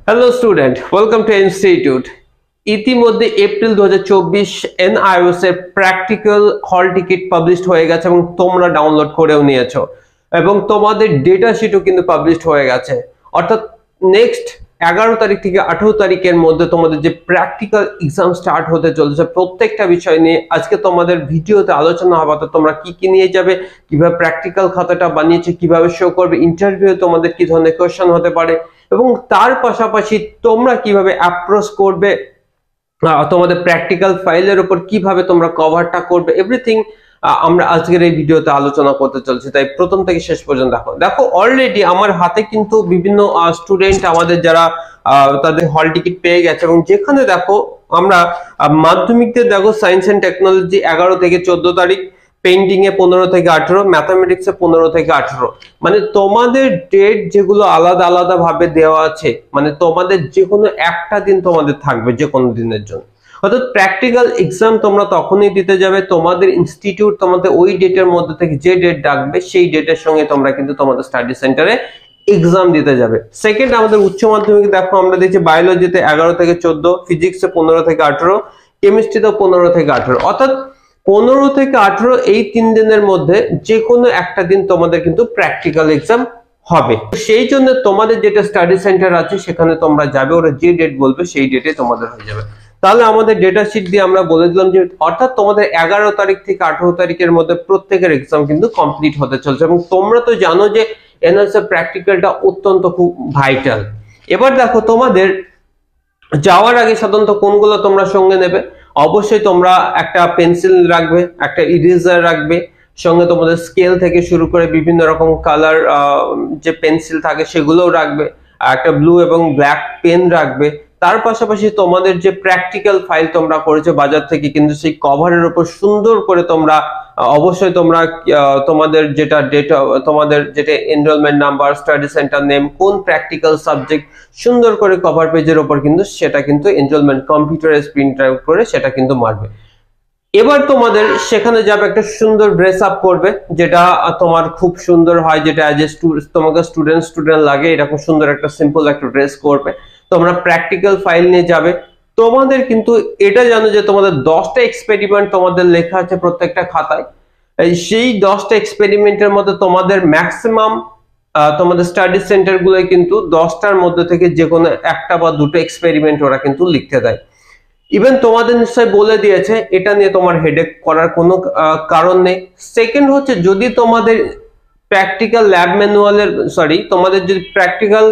Hello student, welcome to Institute. ইতিমধ্যে April 2024 NIOS এর practical হল টিকিট পাবলিশড হয়ে গেছে এবং তোমরা ডাউনলোড করেও নিয়েছো এবং তোমাদের ডেটা শিটও কিন্তু পাবলিশড হয়ে গেছে। অর্থাৎ নেক্সট 11 তারিখ থেকে 18 তারিখের মধ্যে তোমাদের যে প্র্যাকটিক্যাল এক্সাম স্টার্ট হতে চলেছে প্রত্যেকটা বিষয় নিয়ে আজকে তোমাদের ভিডিওতে আলোচনা হবে। তো তোমরা কি কি নিয়ে যাবে, কিভাবে প্র্যাকটিক্যাল খাতাটা বানিয়েছে, কিভাবে শো করবে, ইন্টারভিউ তোমাদের কি ধরনের কোশ্চেন হতে পারে এবং তার পাশাপাশি তোমরা কিভাবে অ্যাপ্রোচ করবে, তোমাদের প্র্যাকটিক্যাল ফাইলের উপর কিভাবে তোমরা কভারটা করবে, এভরিথিং আমরা আজকের এই ভিডিওতে আলোচনা করতে চলছি। তাই প্রথম থেকে শেষ পর্যন্ত দেখো অলরেডি আমার হাতে কিন্তু বিভিন্ন স্টুডেন্ট আমাদের যারা তাদের হল টিকিট পেয়ে গেছে এবং যেখানে দেখো আমরা মাধ্যমিকতে দেখো সায়েন্স এন্ড টেকনোলজি 11 থেকে 14 তারিখ, পেইন্টিং এ 15 থেকে 18, ম্যাথামেটিক্সে 15 থেকে 18, মানে তোমাদের ডেট যেগুলো আলাদা আলাদা ভাবে দেওয়া আছে, মানে তোমাদের যে কোনো একটা দিন তোমাদের থাকবে যে কোনো দিনের জন্য। অর্থাৎ প্র্যাকটিক্যাল এক্সাম তোমরা তখনই দিতে যাবে তোমাদের ইনস্টিটিউট তোমাদের ওই ডেটের মধ্যে থেকে যে ডেট ডাকবে সেই ডেটের সঙ্গে তোমরা কিন্তু তোমাদের স্টাডি সেন্টারে এক্সাম দিতে যাবে। সেকেন্ড, আমাদের উচ্চ মাধ্যমিক দেখো আমরা দেখছি বায়োলজিতে 11 থেকে 14, ফিজিক্সে 15 থেকে 18, কেমিস্ট্রিতে 15 থেকে 18, অর্থাৎ 15 থেকে 18 এই 3 দিনের মধ্যে যে কোনো একটা দিন তোমাদের কিন্তু প্র্যাকটিক্যাল এক্সাম হবে। সেই জন্য তোমাদের যেটা স্টাডি সেন্টার আছে সেখানে তোমরা যাবে, ওরা যে ডেট বলবে সেই ডেটে তোমাদের হয়ে যাবে। তাহলে আমাদের ডেটা শিট দিয়ে আমরা বলে দিলাম যে অর্থাৎ তোমাদের 11 তারিখ থেকে 18 তারিখের মধ্যে প্রত্যেকের এক্সাম কিন্তু কমপ্লিট হতে চলছে এবং তোমরা তো জানো যে এনএসএ প্র্যাকটিক্যালটা অত্যন্ত খুব ভাইটাল। এবার দেখো তোমাদের যাওয়ার আগে সাধারণত কোনগুলো তোমরা সঙ্গে নেবে, অবশ্যই তোমরা একটা পেন্সিল রাখবে, একটা ইরেজার রাখবে, সঙ্গে তোমাদের স্কেল থেকে শুরু করে বিভিন্ন রকম কালার যে পেন্সিল থাকে সেগুলোও রাখবে, আর একটা ব্লু এবং ব্ল্যাক পেন রাখবে। তার পাশাপাশি তোমাদের যে প্র্যাকটিক্যাল ফাইল তোমরা করেছো বাজার থেকে, কিন্তু সেই কভারের উপর সুন্দর করে তোমরা অবশ্যই তোমরা তোমাদের যেটা ডেটা, তোমাদের যেটা enrolment number, study centre name, কোন প্র্যাকটিক্যাল সাবজেক্ট, সুন্দর করে কভার পেজের উপর কিন্তু সেটা কিন্তু এনরোলমেন্ট কম্পিউটারে প্রিন্ট আউট করে সেটা কিন্তু মারবে। এবার তোমাদের সেখানে যাবে, একটা সুন্দর ড্রেস আপ করবে যেটা তোমার খুব সুন্দর হয়, যেটা অ্যাজ এ তোমাকে স্টুডেন্ট লাগে, এরকম সুন্দর একটা সিম্পল একটা ড্রেস করবে। তোমরা প্র্যাকটিক্যাল ফাইল নিয়ে যাবে। তোমাদের কিন্তু এটা জানো যে তোমাদের 10টা এক্সপেরিমেন্ট তোমাদের লেখা আছে প্রত্যেকটা খাতায়। সেই 10টা এক্সপেরিমেন্টের মধ্যে তোমাদের ম্যাক্সিমাম তোমাদের স্টাডি সেন্টার গুলোয় কিন্তু 10টার মধ্যে থেকে যে কোনো একটা বা দুটো এক্সপেরিমেন্ট ওরা কিন্তু লিখতে দেয়। ইভেন তোমাদের নিশ্চয় বলে দিয়েছে, এটা নিয়ে তোমার হেডেক করার কোনো কারণ নেই। সেকেন্ড হচ্ছে, যদি তোমাদের প্র্যাকটিক্যাল ল্যাব ম্যানুয়ালের তোমাদের যদি প্র্যাকটিক্যাল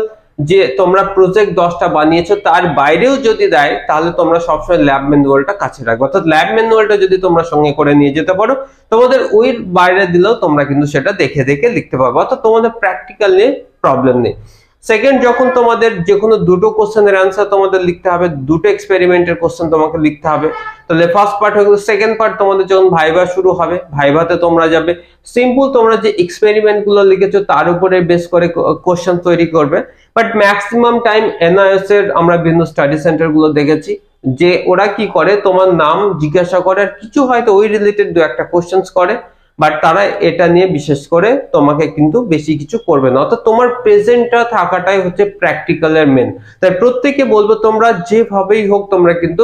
যে তোমরা প্রজেক্ট 10টা বানিয়েছো তার বাইরেও যদি দেয় তাহলে তোমরা সবসময় ল্যাব ম্যানুয়ালটা কাছে রাখবে। অর্থাৎ ল্যাব ম্যানুয়ালটা যদি তোমরা সঙ্গে করে নিয়ে যেতে পারো, তোমাদের ওই বাইরে দিলেও তোমরা কিন্তু সেটা দেখে দেখে লিখতে পারবে, অর্থাৎ তোমাদের প্র্যাকটিক্যাল নিয়ে প্রবলেম নেই। সেকেন্ড, যখন তোমাদের যে কোনো দুটো কোশ্চেনের অ্যান্সার তোমাদের লিখতে হবে, দুটো এক্সপেরিমেন্টের কোশ্চেন তোমাকে লিখতে হবে, তাহলে ফার্স্ট পার্ট হয়ে গেল। সেকেন্ড পার্ট তোমাদের যখন ভাইভা শুরু হবে, ভাইভাতে তোমরা যাবে, সিম্পল তোমরা যে এক্সপেরিমেন্ট গুলো লিখেছো তার উপরে বেস করে কোশ্চেন তৈরি করবে। বাট ম্যাক্সিমাম টাইম এনআইএস এর আমরা বিভিন্ন স্টাডি সেন্টার গুলো দেখেছি যে ওরা কি করে, তোমার নাম জিজ্ঞাসা করে আর কিছু হয়তো ওই রিলেটেড দু একটা কোশ্চেন্স করে, বাট তারা এটা নিয়ে বিশেষ করে তোমাকে কিন্তু বেশি কিছু করবে না। অর্থাৎ তোমার প্রেজেন্টটা থাকাটাই হচ্ছে প্র্যাকটিক্যালের মেন। তাই প্রত্যেককে বলবো তোমরা যেভাবেই হোক তোমরা কিন্তু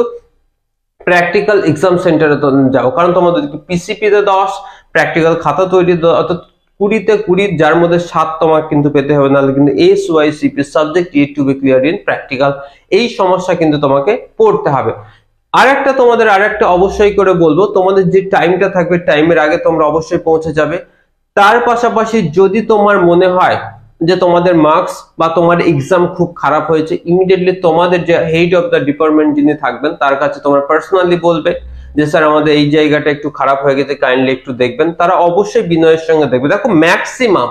প্র্যাকটিক্যাল এক্সাম সেন্টারে যাও, কারণ তোমাদের পিসিপি তে 10 প্র্যাকটিক্যাল খাতা তৈরি, অর্থাৎ 20তে 20, যার মধ্যে 7 তোমাকে কিন্তু পেতে হবে, নাহলে কিন্তু SYCP subject it to be clear in practical, এই সমস্যা কিন্তু তোমাকে পড়তে হবে। আরেকটা তোমাদের আরেকটা অবশ্যই করে বলবো, তোমাদের যে টাইমটা থাকবে টাইমের আগে তোমরা অবশ্যই পৌঁছে যাবে। তার পাশাপাশি যদি তোমার মনে হয় যে তোমাদের মার্কস বা তোমার এক্সাম খুব খারাপ হয়েছে, ইমিডিয়েটলি তোমাদের যে হেড অফ দ্য ডিপার্টমেন্ট যিনি থাকবেন তার কাছে তোমরা পার্সোনালি বলবে যে স্যার আমাদের এই জায়গাটা একটু খারাপ হয়ে গেছে, কাইন্ডলি একটু দেখবেন। তারা অবশ্যই বিনয়ের সঙ্গে দেখবে। দেখো maximum,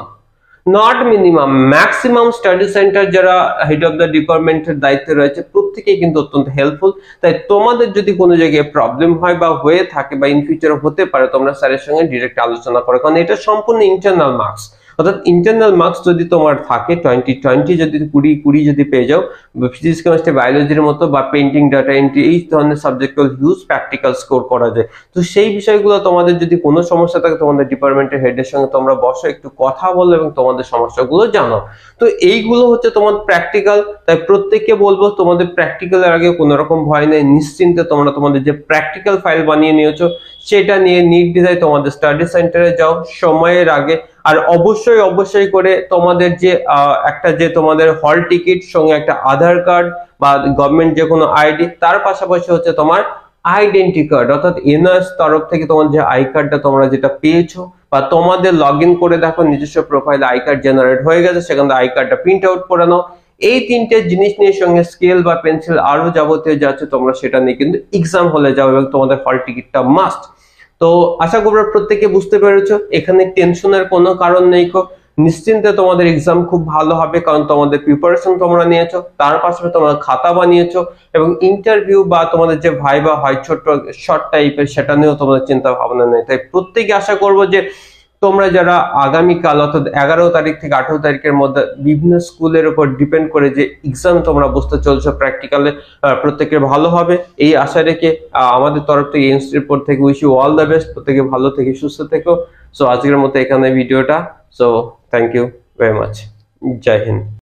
not minimum, maximum study centre যারা হেড অফ দ্য ডিপার্টমেন্টের দায়িত্বে রয়েছে প্রত্যেকেই কিন্তু অত্যন্ত হেল্পফুল। তাই তোমাদের যদি কোনো জায়গায় প্রবলেম হয় বা হয়ে থাকে বা ইন ফিউচারে হতে পারে, তোমরা স্যারের সঙ্গে ডিরেক্ট আলোচনা করো, কারণ এটা সম্পূর্ণ ইন্টারনাল মার্কস। অর্থাৎ ইন্টারনাল মার্কস যদি তোমার থাকে 20 যদি 20 যদি পেয়ে যাও, ফিজিক্স কেমিস্ট্রি বায়োলজির মতো বা পেইন্টিং ডাটা এন্ট্রি এই ধরনের সাবজেক্টগুলো হিউজ প্র্যাকটিক্যাল স্কোর করা যায়। তো সেই বিষয়গুলো তোমাদের যদি কোনো সমস্যা থাকে তোমাদের ডিপার্টমেন্টের হেডের সঙ্গে তোমরা বসো, একটু কথা বলো এবং তোমাদের সমস্যাগুলো জানো। তো এইগুলো হচ্ছে তোমার প্র্যাকটিক্যাল। তাই প্রত্যেককে বলবো তোমাদের প্র্যাকটিক্যালের আগে কোনো রকম ভয় নেই, নিশ্চিন্তে তোমরা তোমাদের যে প্র্যাকটিক্যাল ফাইল বানিয়ে নিয়েছো সেটা নিয়ে নির্দ্বিধায় তোমাদের স্টাডি সেন্টারে যাও সময়ের আগে। আর অবশ্যই করে তোমাদের যে একটা যে তোমাদের হল টিকিট সঙ্গে একটা আধার কার্ড বা গভর্নমেন্ট যে কোনো আইডি, তার পাশাপাশি হচ্ছে তোমার আইডেন্টি কার্ড, অর্থাৎ এনআরএস তরফ থেকে তোমার যে আই কার্ডটা তোমরা যেটা পেয়েছো বা তোমাদের লগ ইন করে দেখো নিজস্ব প্রোফাইলে আই কার্ড জেনারেট হয়ে গেছে, সেখান থেকে আই কার্ডটা প্রিন্ট আউট করে নাও। এই তিনটে জিনিস নিয়ে সঙ্গে স্কেল বা পেন্সিল আরো যাবতীয় যাচ্ছে তোমরা সেটা নিয়ে কিন্তু এক্সাম হলে যাও এবং তোমাদের হল টিকিটটা মাস্ট। তো আশা করি প্রত্যেকে বুঝতে পেরেছো, এখানে টেনশনের কোনো কারণ নেই। নিশ্চিন্তে তোমাদের এক্সাম খুব ভালো হবে, কারণ তোমাদের প্রিপারেশন তোমরা নিয়েছো, তার পাশাপাশি তোমরা খাতা বানিয়েছো এবং ইন্টারভিউ বা তোমাদের যে ভাইবা হয় ছোট্ট শর্ট টাইপের সেটা নিয়েও তোমাদের চিন্তা ভাবনা নেই। তাই প্রত্যেকে আশা করবো যে তোমরা যারা আগামীকাল অর্থাৎ 11 তারিখ থেকে 18 তারিখের মধ্যে বিভিন্ন স্কুলের উপর ডিপেন্ড করে যে এক্সাম তোমরা বসতে চলছো প্র্যাকটিক্যালে, প্রত্যেকের ভালো হবে এই আশা রেখে আমাদের তরফ থেকে ইনস্টিটিউট থেকে wish you all the best. প্রত্যেকে ভালো থেকে সুস্থ থেকো। সো আজকের মতো এখানে ভিডিওটা। So thank you very much. জয় হিন্দ।